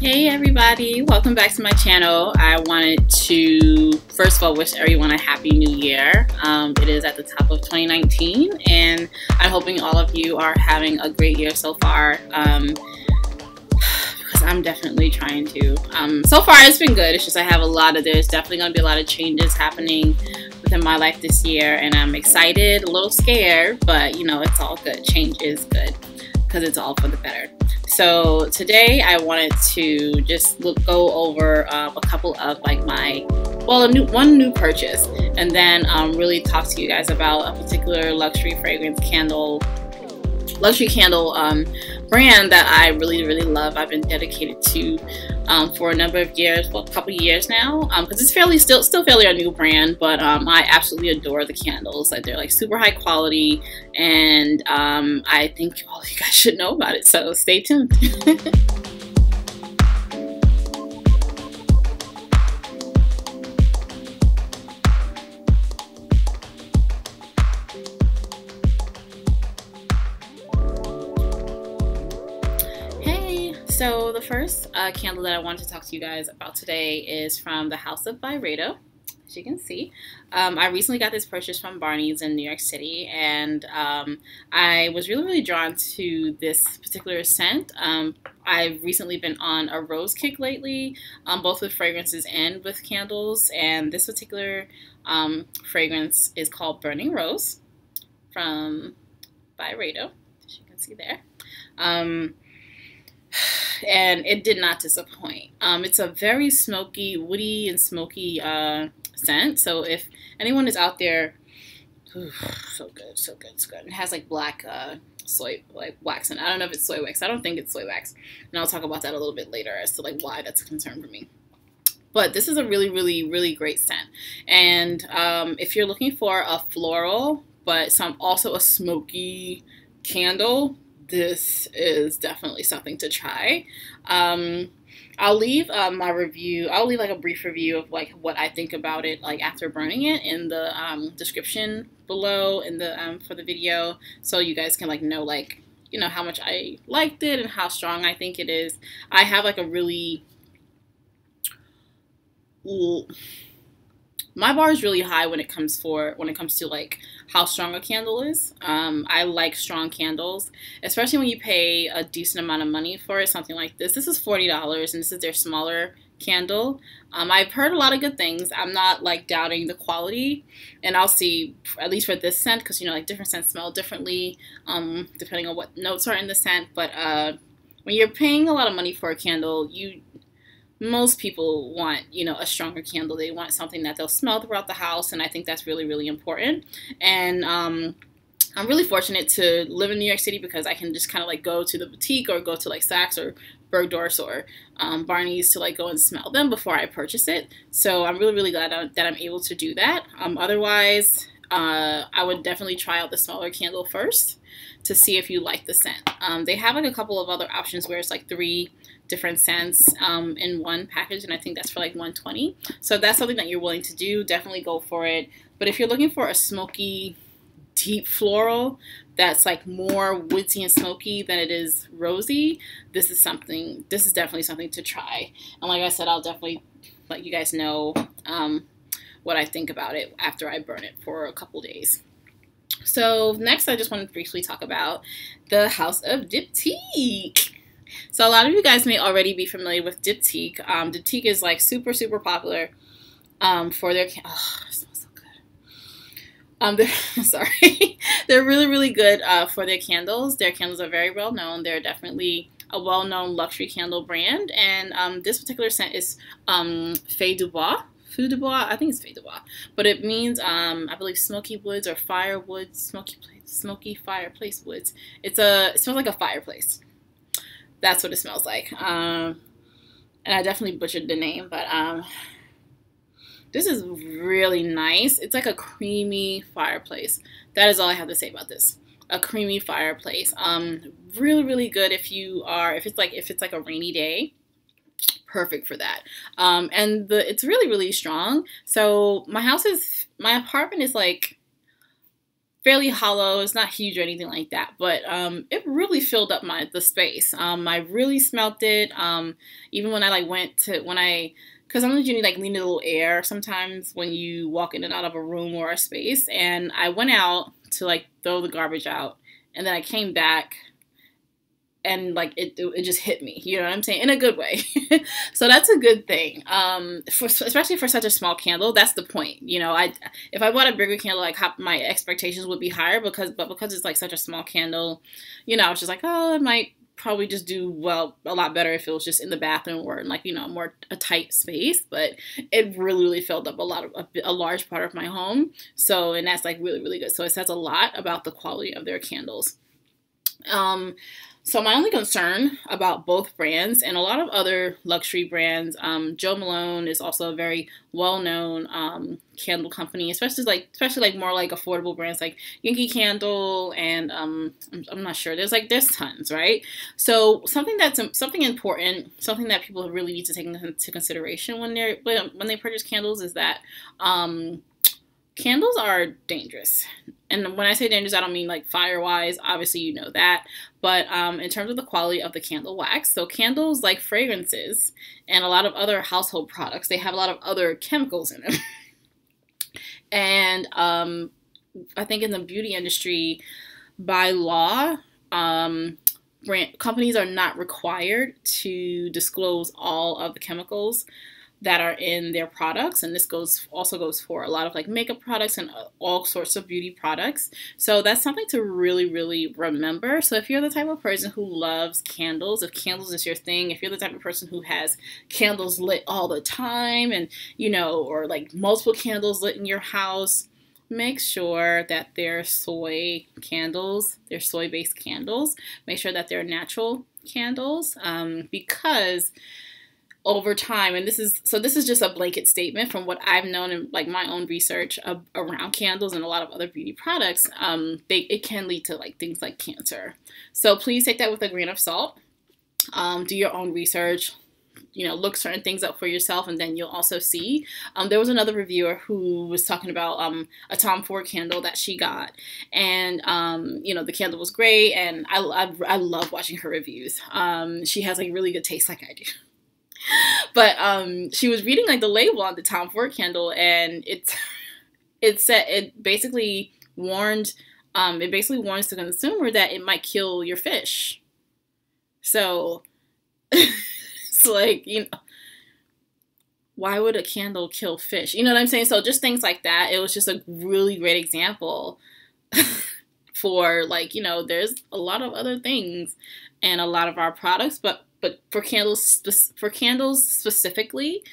Hey everybody, welcome back to my channel. I wanted to first of all wish everyone a happy new year. It is at the top of 2019 and I'm hoping all of you are having a great year so far, because I'm definitely trying to. So far it's been good. It's just there's definitely going to be a lot of changes happening within my life this year, and I'm excited, a little scared, but you know, it's all good. Change is good because it's all for the better. So today I wanted to just go over a couple of like one new purchase, and then really talk to you guys about a particular luxury candle brand that I really love. I've been dedicated to for a number of years, well, a couple of years now, because it's still fairly a new brand, but I absolutely adore the candles. Like, they're like super high quality, and I think all of you guys should know about it, so stay tuned. So the first candle that I wanted to talk to you guys about today is from the house of Byredo, as you can see. I recently got this purchase from Barney's in New York City, and I was really drawn to this particular scent. I've recently been on a rose kick lately, both with fragrances and with candles, and this particular fragrance is called Burning Rose from Byredo, as you can see there. And it did not disappoint. It's a very smoky, woody and smoky scent. So if anyone is out there, so good. It has like black soy wax, and I don't know if it's soy wax. I don't think it's soy wax, and I'll talk about that a little bit later as to like why that's a concern for me. But this is a really great scent, and if you're looking for a floral but also a smoky candle, this is definitely something to try. I'll leave my review. I'll leave like a brief review of like what I think about it like after burning it in the description below in the for the video, so you guys can like know, like, you know, how much I liked it and how strong I think it is. I have like a really my bar is really high when it comes to like how strong a candle is. I like strong candles, especially when you pay a decent amount of money for it. Something like this. This is $40, and this is their smaller candle. I've heard a lot of good things. I'm not like doubting the quality, and I'll see, at least for this scent, because you know, like different scents smell differently depending on what notes are in the scent. But when you're paying a lot of money for a candle, most people want, you know, a stronger candle. They want something that they'll smell throughout the house, and I think that's really important. And I'm really fortunate to live in New York City because I can just kind of like go to the boutique or go to like Saks or Bergdorf's or Barney's to like go and smell them before I purchase it. So I'm really glad that I'm able to do that. Otherwise, I would definitely try out the smaller candle first to see if you like the scent. They have like a couple of other options where it's like 3 different scents in one package, and I think that's for like $120. So if that's something that you're willing to do, definitely go for it. But if you're looking for a smoky, deep floral that's like more woodsy and smoky than it is rosy, this is definitely something to try. And like I said, I'll definitely let you guys know what I think about it after I burn it for a couple days. So next, I just want to briefly talk about the house of Diptyque. So a lot of you guys may already be familiar with Diptyque. Diptyque is like super popular for their it smells so good. Sorry, they're really good for their candles. Their candles are very well known. They're definitely a well-known luxury candle brand, and this particular scent is Feu de Bois. Feu de Bois, I think it's Feu de Bois, but it means I believe smoky woods or firewood, smoky fireplace woods. It smells like a fireplace. That's what it smells like. And I definitely butchered the name, but this is really nice. It's like a creamy fireplace. That is all I have to say about this. A creamy fireplace. Really good if it's like a rainy day. Perfect for that. And it's really strong. So my apartment is like fairly hollow. It's not huge or anything like that, but it really filled up the space. I really smelt it. Even when I like because sometimes you need like need a little air sometimes when you walk in and out of a room or a space. And I went out to like throw the garbage out, and then I came back. And like it just hit me, you know what I'm saying, in a good way. So that's a good thing. Especially for such a small candle, that's the point. You know, if I bought a bigger candle, like my expectations would be higher because it's like such a small candle, you know, I was just like, oh, it might probably just do a lot better if it was just in the bathroom or in like, you know, a tight space. But it really filled up a large part of my home. So, and that's like really, really good. So it says a lot about the quality of their candles. So my only concern about both brands and a lot of other luxury brands, Jo Malone is also a very well-known candle company, especially like more like affordable brands like Yankee Candle and I'm not sure. There's tons, right? So something important, something that people really need to take into consideration when they purchase candles is that candles are dangerous. And when I say dangerous, I don't mean like fire-wise. Obviously, you know that. But in terms of the quality of the candle wax, so candles, like fragrances and a lot of other household products, they have a lot of other chemicals in them. And I think in the beauty industry, by law, companies are not required to disclose all of the chemicals that are in their products, and this also goes for a lot of like makeup products and all sorts of beauty products. So that's something to really, really remember. So if you're the type of person who loves candles, if candles is your thing, if you're the type of person who has candles lit all the time and, you know, or like multiple candles lit in your house, make sure that they're soy candles, they're soy-based candles. Make sure that they're natural candles, because over time, and this is just a blanket statement from what I've known in like my own research around candles and a lot of other beauty products, it can lead to like things like cancer. So please take that with a grain of salt. Do your own research. You know, look certain things up for yourself, and then you'll also see. There was another reviewer who was talking about a Tom Ford candle that she got, and you know, the candle was great, and I love watching her reviews. She has like really good taste, like I do. But she was reading like the label on the Tom Ford candle, and it basically warns the consumer that it might kill your fish. So it's like, you know, why would a candle kill fish? You know what I'm saying? So just things like that. It was just a really great example for like, you know, there's a lot of other things and a lot of our products, but for candles specifically,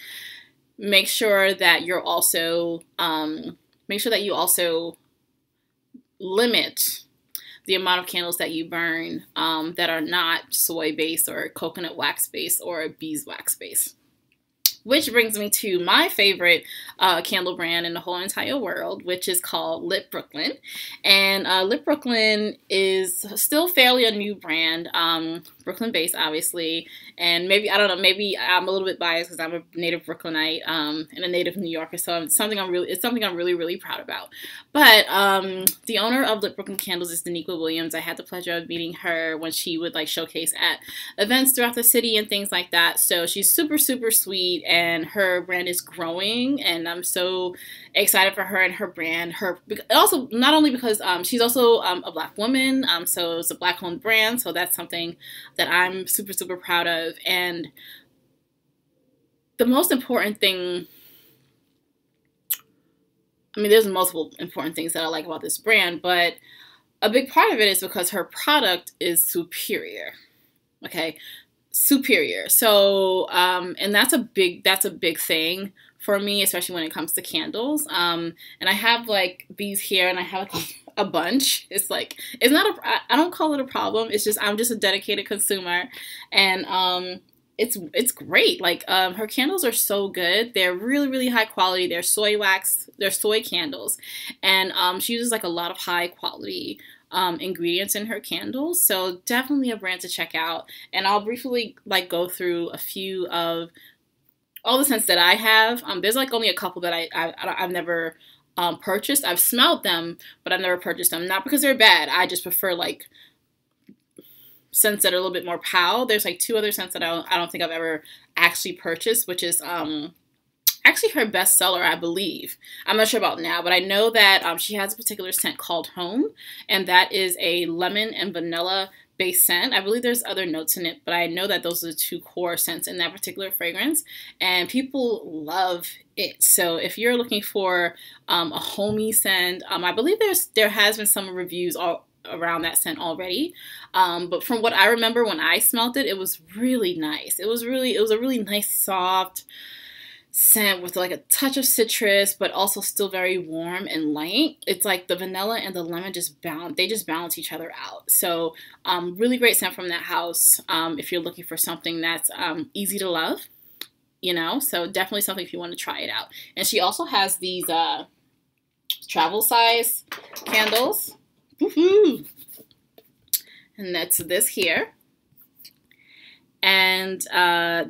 make sure that you also limit the amount of candles that you burn that are not soy based or coconut wax based or beeswax based. Which brings me to my favorite candle brand in the whole entire world, which is called Lit Brooklyn. And Lit Brooklyn is still fairly a new brand, Brooklyn-based, obviously. And maybe, I don't know, maybe I'm a little bit biased because I'm a native Brooklynite and a native New Yorker, so it's something I'm really, really proud about. But the owner of Lit Brooklyn Candles is Daniqua Williams. I had the pleasure of meeting her when she would like showcase at events throughout the city and things like that. So she's super, super sweet, and her brand is growing, and I'm so excited for her and her brand. Also, not only because she's also a Black woman, so it's a Black-owned brand, so that's something that I'm super, super proud of. And the most important thing, I mean, there's multiple important things that I like about this brand, but a big part of it is because her product is superior. Okay, superior. So, and that's a big thing for me, especially when it comes to candles. And I have like these here, and I have like a bunch. It's like, I don't call it a problem. It's just, I'm just a dedicated consumer, and it's great. Like, her candles are so good. They're really, really high quality. They're soy wax. They're soy candles, and she uses like a lot of high quality ingredients in her candles. So definitely a brand to check out. And I'll briefly like go through a few of all the scents that I have. There's like only a couple that I've never purchased. I've smelled them, but I've never purchased them. Not because they're bad. I just prefer like scents that are a little bit more pow. There's like 2 other scents that I don't think I've ever actually purchased, which is actually her bestseller, I believe. I'm not sure about now, but I know that she has a particular scent called Home, and that is a lemon and vanilla based scent. I believe there's other notes in it, but I know that those are the 2 core scents in that particular fragrance, and people love it. So if you're looking for a homey scent, I believe there has been some reviews all around that scent already, but from what I remember when I smelled it, it was really nice. It was a really nice soft scent with like a touch of citrus, but also still very warm and light. It's like the vanilla and the lemon just balance each other out. So really great scent from that house if you're looking for something that's easy to love, you know. So definitely something if you want to try it out. And she also has these travel size candles. Woohoo! And that's this here. And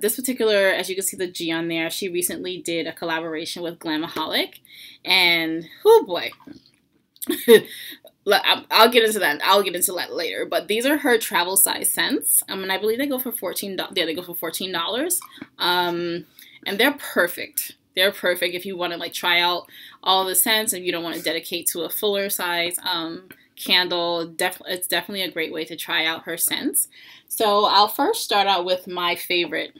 this particular, as you can see the G on there, she recently did a collaboration with Glamaholic. And, oh boy. I'll get into that. I'll get into that later. But these are her travel size scents. And I believe they go for $14. Yeah, they go for $14. And they're perfect. They're perfect if you want to like try all the scents and you don't want to dedicate to a fuller size candle. It's definitely a great way to try out her scents. So I'll first start out with my favorite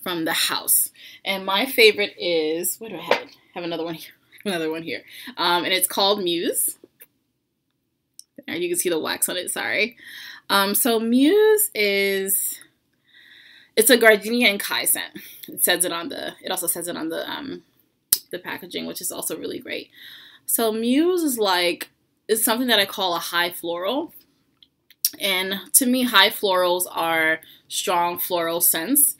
from the house, and my favorite is, what do I have? I have another one here, and it's called Muse. There, you can see the wax on it. Sorry. So Muse it's a gardenia and Kai scent. It also says it on the packaging, which is also really great. So Muse is something that I call a high floral. And to me, high florals are strong floral scents.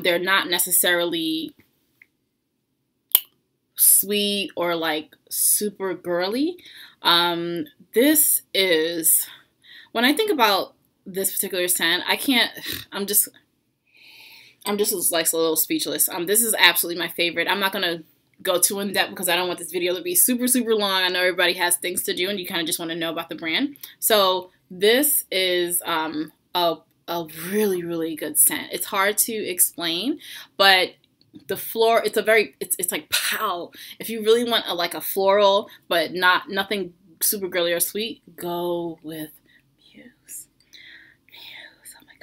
They're not necessarily sweet or like super girly. This is, when I think about this particular scent, I'm just like a little speechless. This is absolutely my favorite. I'm not gonna go too in depth because I don't want this video to be super, super long. I know everybody has things to do and you kind of just want to know about the brand. So this is a really, really good scent. It's hard to explain, but the floor, it's like pow. If you really want a floral, but nothing super girly or sweet, go with Muse. Oh my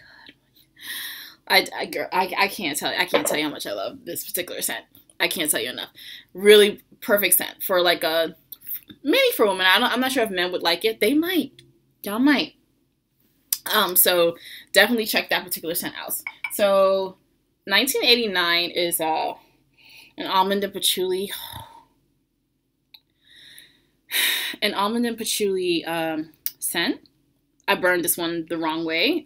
God. I can't tell you how much I love this particular scent. I can't tell you enough. Really perfect scent for maybe for women. I'm not sure if men would like it. They might. Y'all might. So definitely check that particular scent out. So 1989 is an almond and patchouli. An almond and patchouli scent. I burned this one the wrong way.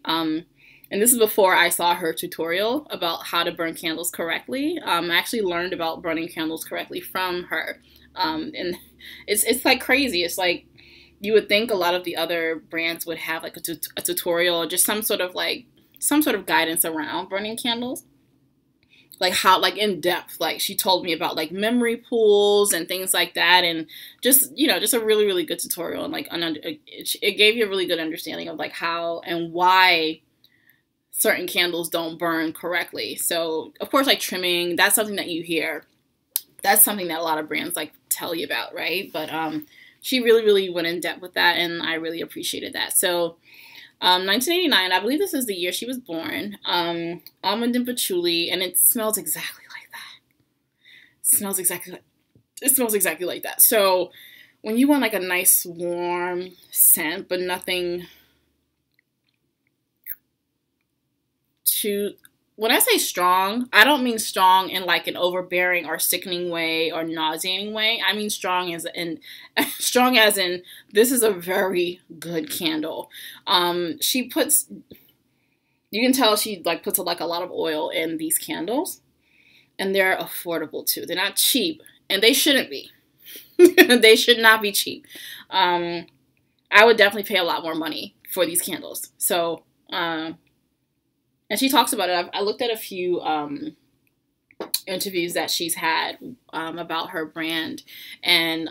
And this is before I saw her tutorial about how to burn candles correctly. I actually learned about burning candles correctly from her. And it's like crazy. It's like you would think a lot of the other brands would have like a tutorial or just some sort of guidance around burning candles. Like how, like in depth, like she told me about like memory pools and things like that, and just a really, really good tutorial, and like it gave you a really good understanding of like how and why certain candles don't burn correctly. So of course, like trimming, that's something that you hear. That's something that a lot of brands like tell you about, right? But she really, really went in depth with that, and I really appreciated that. So 1989, I believe this is the year she was born. Almond and patchouli, and it smells exactly like that. It smells exactly like that. So when you want like a nice warm scent, but nothing too, when I say strong, I don't mean strong in like an overbearing or sickening way or nauseating way. I mean strong as in this is a very good candle. She puts, you can tell she like puts like a lot of oil in these candles, and they're affordable too. They're not cheap, and they shouldn't be. They should not be cheap. I would definitely pay a lot more money for these candles. So, and she talks about it. I looked at a few interviews that she's had about her brand, and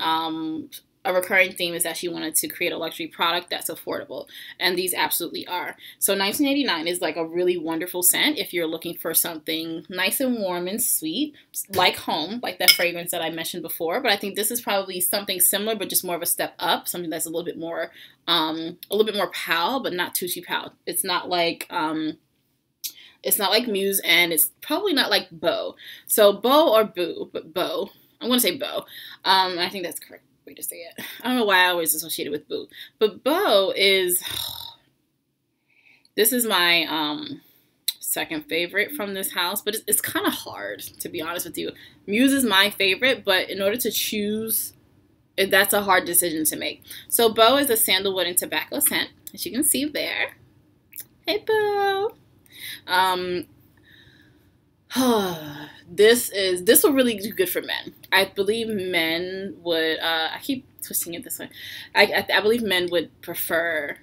a recurring theme is that she wanted to create a luxury product that's affordable, and these absolutely are. So 1989 is like a really wonderful scent if you're looking for something nice and warm and sweet, like home, like that fragrance that I mentioned before. But I think this is probably something similar, but just more of a step up, something that's a little bit more pal, but not too pal. It's not like Muse, and it's probably not like Beau. So Beau or Boo, but Beau. I'm going to say Beau. I think that's correct way to say it. I don't know why I always associate it with Boo. But Beau is... This is my second favorite from this house, but it's kind of hard, to be honest with you. Muse is my favorite, but in order to choose, that's a hard decision to make. So Beau is a sandalwood and tobacco scent, as you can see there. Hey, Beau! This will really do good for men. I believe men would, I keep twisting it this way. I believe men would prefer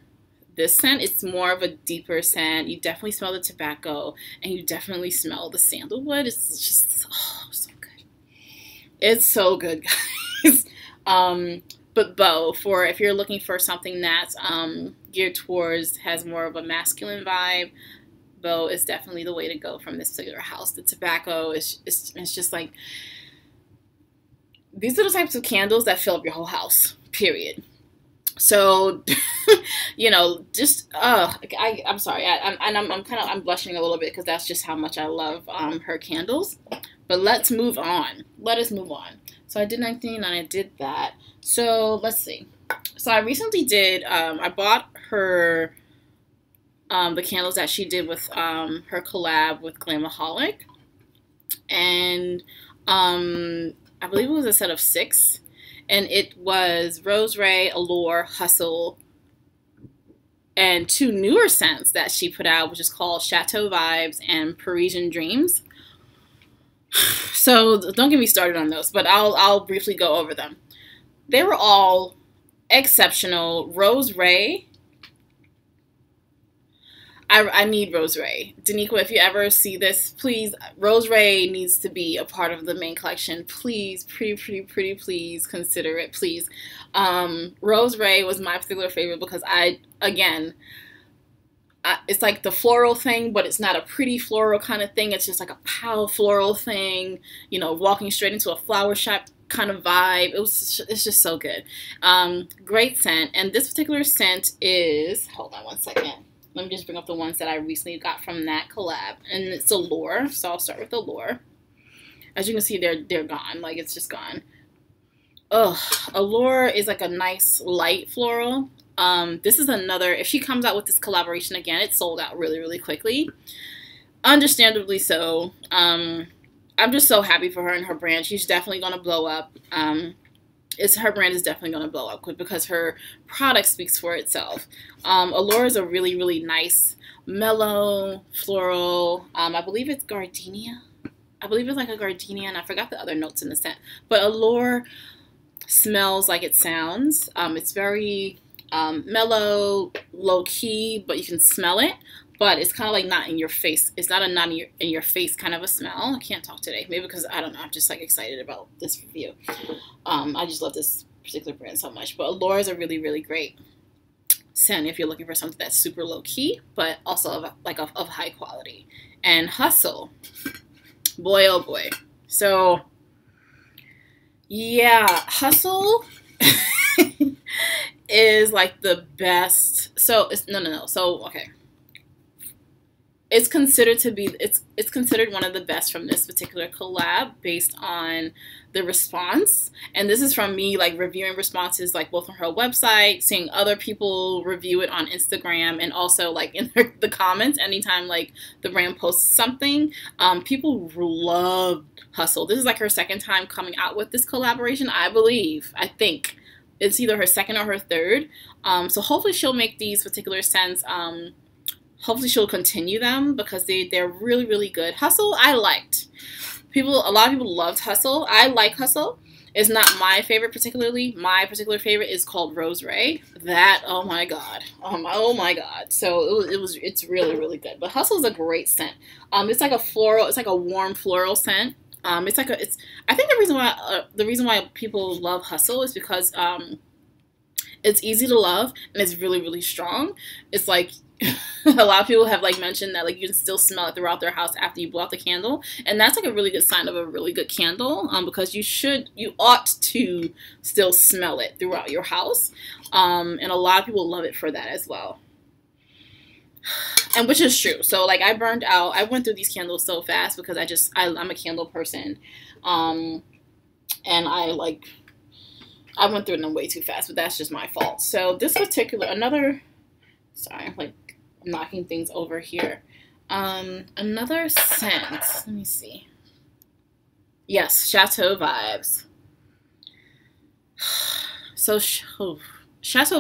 this scent. It's more of a deeper scent. You definitely smell the tobacco, and you definitely smell the sandalwood. It's just, oh, so good. It's so good, guys. But Beau, for if you're looking for something that's geared towards, has more of a masculine vibe, Beau is definitely the way to go from this particular house. The tobacco is just like, these are the types of candles that fill up your whole house, period. So, you know, just, I'm sorry. I'm blushing a little bit because that's just how much I love her candles. But let's move on. Let us move on. So I did 1989, I did that. So let's see. So I recently did, I bought her, the candles that she did with her collab with Glamaholic. And I believe it was a set of 6. And it was Rose Ray, Allure, Hustle, and 2 newer scents that she put out, which is called Chateau Vibes and Parisian Dreams. So don't get me started on those, but I'll briefly go over them. They were all exceptional. Rose Ray, I need Rose Ray. Daniqua, if you ever see this, please, Rose Ray needs to be a part of the main collection. Please, pretty, please consider it, please. Rose Ray was my particular favorite because it's like the floral thing, but it's not a pretty floral kind of thing. It's just like a pale floral thing, you know, walking straight into a flower shop kind of vibe. It's just so good. Great scent. And this particular scent is, hold on one second. Let me just bring up the ones that I recently got from that collab. And it's Allure, so I'll start with Allure. As you can see, they're gone. Like, it's just gone. Ugh. Allure is like a nice light floral. This is another, if she comes out with this collaboration again, it's sold out really quickly. Understandably so. I'm just so happy for her and her brand. She's definitely going to blow up. Her brand is definitely going to blow up quick because her product speaks for itself. Allure is a really nice, mellow, floral. I believe it's gardenia. I believe it's like a gardenia, and I forgot the other notes in the scent. But Allure smells like it sounds. It's very mellow, low-key, but you can smell it. But it's kind of like not in your face. It's not a not in your face kind of a smell. I can't talk today. Maybe because, I don't know, I'm just like excited about this review. I just love this particular brand so much. But Allure is a really great scent if you're looking for something that's super low-key, but also of high quality. And Hustle. Boy, oh boy. So, yeah, Hustle is like the best. So, no. So, okay. It's considered it's considered one of the best from this particular collab based on the response. And this is from me like reviewing responses like both on her website, seeing other people review it on Instagram, and also like in the comments anytime like the brand posts something. People love Hustle. This is like her second time coming out with this collaboration, I believe. I think it's either her second or her third. So hopefully she'll make these particular scents. Hopefully she'll continue them because they're really good. Hustle, I liked. A lot of people loved Hustle. I like Hustle. It's not my favorite particularly. My particular favorite is called Rose Ray. That, oh my god, oh my god. So it's really really good. But Hustle is a great scent. It's like a floral. It's like a warm floral scent. I think the reason why people love Hustle is because it's easy to love and it's really really strong. It's like a lot of people have like mentioned that like you can still smell it throughout their house after you blow out the candle, and that's like a really good sign of a really good candle, because you ought to still smell it throughout your house, and a lot of people love it for that as well, and which is true. So like I went through these candles so fast because I'm a candle person, and I went through them way too fast, but that's just my fault. So this particular sorry, I'm like knocking things over here. Another scent. Let me see. Yes, Chateau Vibes. So Chateau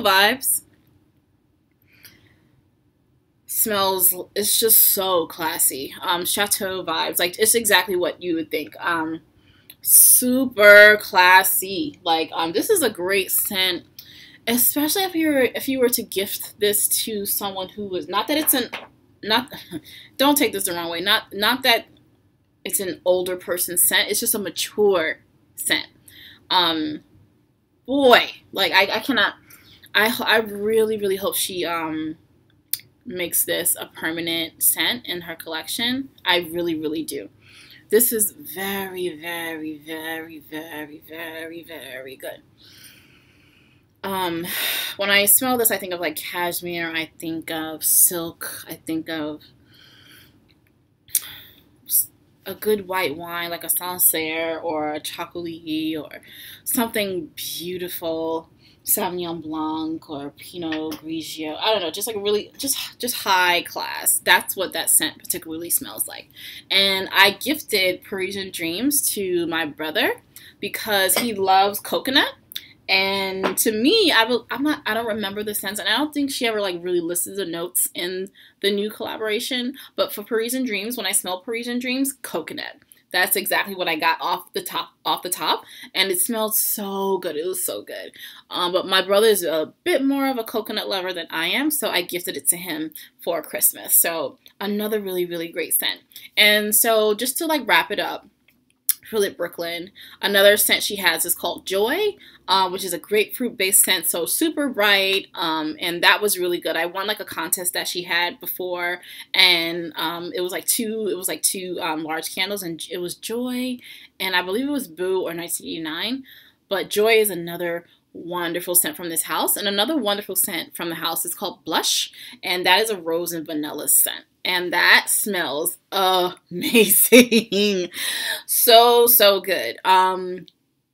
Vibes smells. It's just so classy. Chateau Vibes, like it's exactly what you would think. Super classy. Like this is a great scent. Especially if you were to gift this to someone who was don't take this the wrong way. Not that it's an older person's scent. It's just a mature scent. Boy, like I cannot. I really really hope she makes this a permanent scent in her collection. I really really do. This is very very very very very very good. When I smell this, I think of like cashmere, I think of silk, I think of a good white wine like a Sancerre or a Chocolat or something beautiful, Sauvignon Blanc or Pinot Grigio. I don't know, just like really, just high class. That's what that scent particularly smells like. And I gifted Parisian Dreams to my brother because he loves coconut. And to me, I don't remember the scents, and I don't think she ever like really listed the notes in the new collaboration. But for Parisian Dreams, when I smell Parisian Dreams, coconut. That's exactly what I got off the top, and it smelled so good. It was so good. But my brother is a bit more of a coconut lover than I am, so I gifted it to him for Christmas. So another really really great scent. And so just to like wrap it up, Philip Brooklyn, another scent she has is called Joy, which is a grapefruit-based scent, so super bright, and that was really good. I won like a contest that she had before, and it was like two large candles, and it was Joy, and I believe it was Beau or 1989, but Joy is another wonderful scent from this house, and another wonderful scent from the house is called Blush, and that is a rose and vanilla scent. And that smells amazing. So good.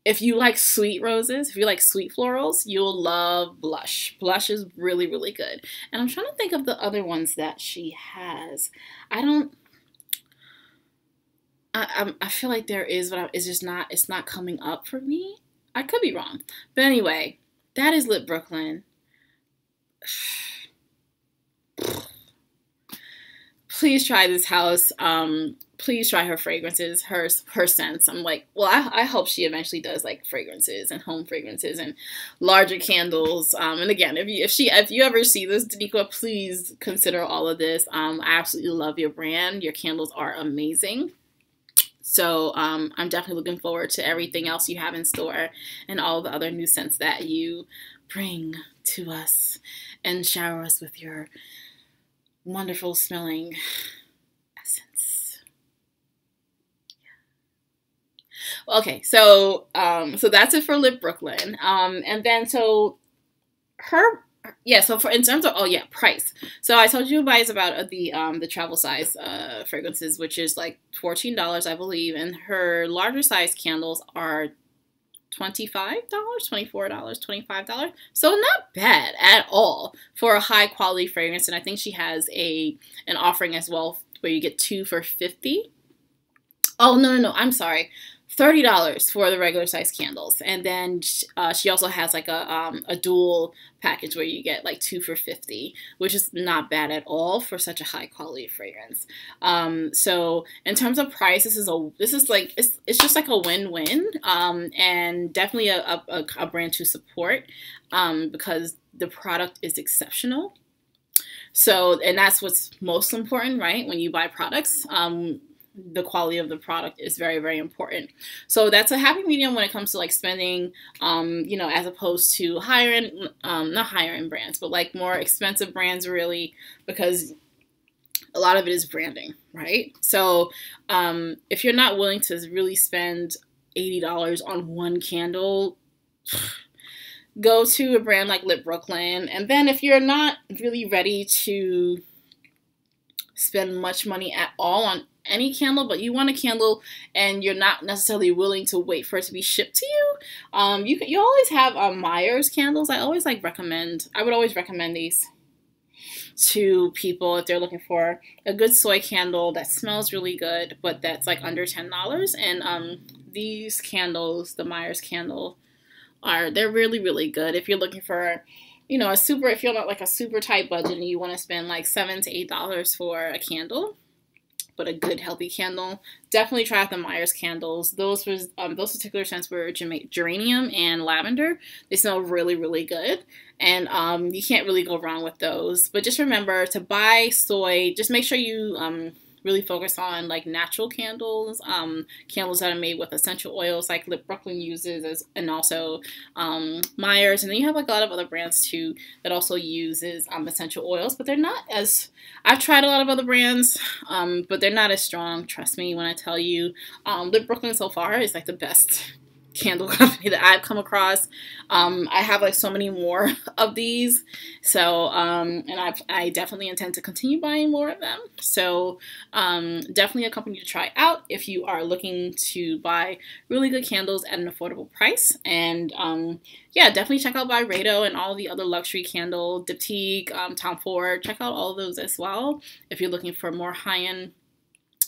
If you like sweet roses, if you like sweet florals, you'll love Blush. Blush is really, really good. And I'm trying to think of the other ones that she has. I feel like there is, but it's not coming up for me. I could be wrong. But anyway, that is Lip Brooklyn. Please try this house. Please try her fragrances, her scents. I'm like, well, I hope she eventually does like fragrances and home fragrances and larger candles. And again, if you ever see this, Diptyque, please consider all of this. I absolutely love your brand. Your candles are amazing. So I'm definitely looking forward to everything else you have in store and all the other new scents that you bring to us and shower us with your wonderful smelling essence. Yeah. Okay, so that's it for Lip Brooklyn. And then so in terms of price. So I told you guys about the travel size fragrances, which is like $14, I believe, and her larger size candles are $25, $24, $25. So not bad at all for a high quality fragrance. And I think she has an offering as well where you get 2 for $50. Oh, no, I'm sorry. $30 for the regular size candles. And then she also has like a dual package where you get like 2 for $50, which is not bad at all for such a high quality fragrance. So in terms of price, this is like it's just like a win-win, and definitely a brand to support, because the product is exceptional. So, and that's what's most important, right? When you buy products, the quality of the product is very, very important. So that's a happy medium when it comes to like spending, you know, as opposed to higher end, not higher end brands, but like more expensive brands, really, because a lot of it is branding, right? So if you're not willing to really spend $80 on one candle, go to a brand like Lip Brooklyn. And then if you're not really ready to spend much money at all on any candle, but you want a candle and you're not necessarily willing to wait for it to be shipped to you, you always have Meijer Candles. I would always recommend these to people if they're looking for a good soy candle that smells really good, but that's like under $10. And these candles, the Meijer candle, they're really, really good if you're looking for, you know, if you're not like a super tight budget and you want to spend like $7 to $8 for a candle, but a good healthy candle, definitely try out the Meijer candles. Those particular scents were geranium and lavender. They smell really, really good, and you can't really go wrong with those. But just remember to buy soy. Just make sure you really focus on like natural candles, candles that are made with essential oils like Lip Brooklyn uses, and also Meijer's. And then you have like a lot of other brands too that also uses essential oils, but they're not as, I've tried a lot of other brands, but they're not as strong. Trust me when I tell you, Lip Brooklyn so far is like the best candle company that I've come across. I have like so many more of these, so and I definitely intend to continue buying more of them. So definitely a company to try out if you are looking to buy really good candles at an affordable price. And yeah, definitely check out Byredo and all the other luxury candle, Diptyque, Tom Ford. Check out all of those as well if you're looking for more high-end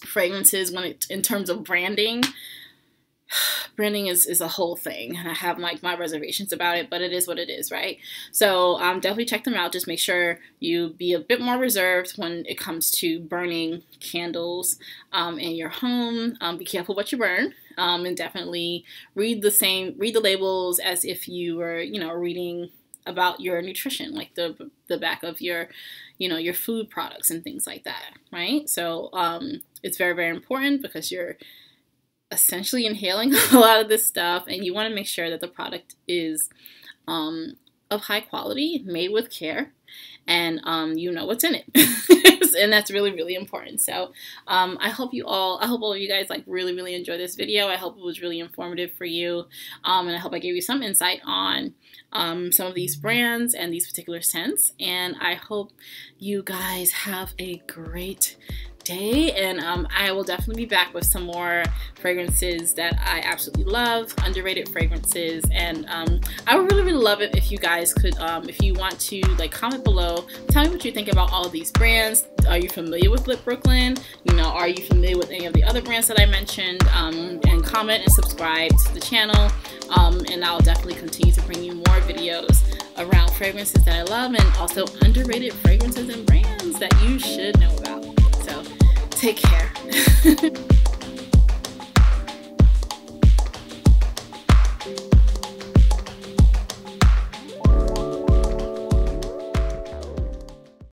fragrances in terms of branding. Branding is a whole thing, and I have like my reservations about it, but it is what it is, right? So definitely check them out. Just make sure you be a bit more reserved when it comes to burning candles in your home. Be careful what you burn, and definitely read the labels as if you were, you know, reading about your nutrition, like the back of your, you know, your food products and things like that, right? So it's very, very important because you're essentially inhaling a lot of this stuff, and you want to make sure that the product is of high quality, made with care, and you know what's in it. And that's really, really important. So I hope all of you guys like really, really enjoyed this video. I hope it was really informative for you, and I hope I gave you some insight on some of these brands and these particular scents. And I hope you guys have a great day, and I will definitely be back with some more fragrances that I absolutely love, underrated fragrances. And I would really, really love it if you guys could, if you want to, like, comment below, tell me what you think about all of these brands. Are you familiar with Lip Brooklyn? You know, are you familiar with any of the other brands that I mentioned? And comment and subscribe to the channel, and I'll definitely continue to bring you more videos around fragrances that I love, and also underrated fragrances and brands that you should know about. So take care.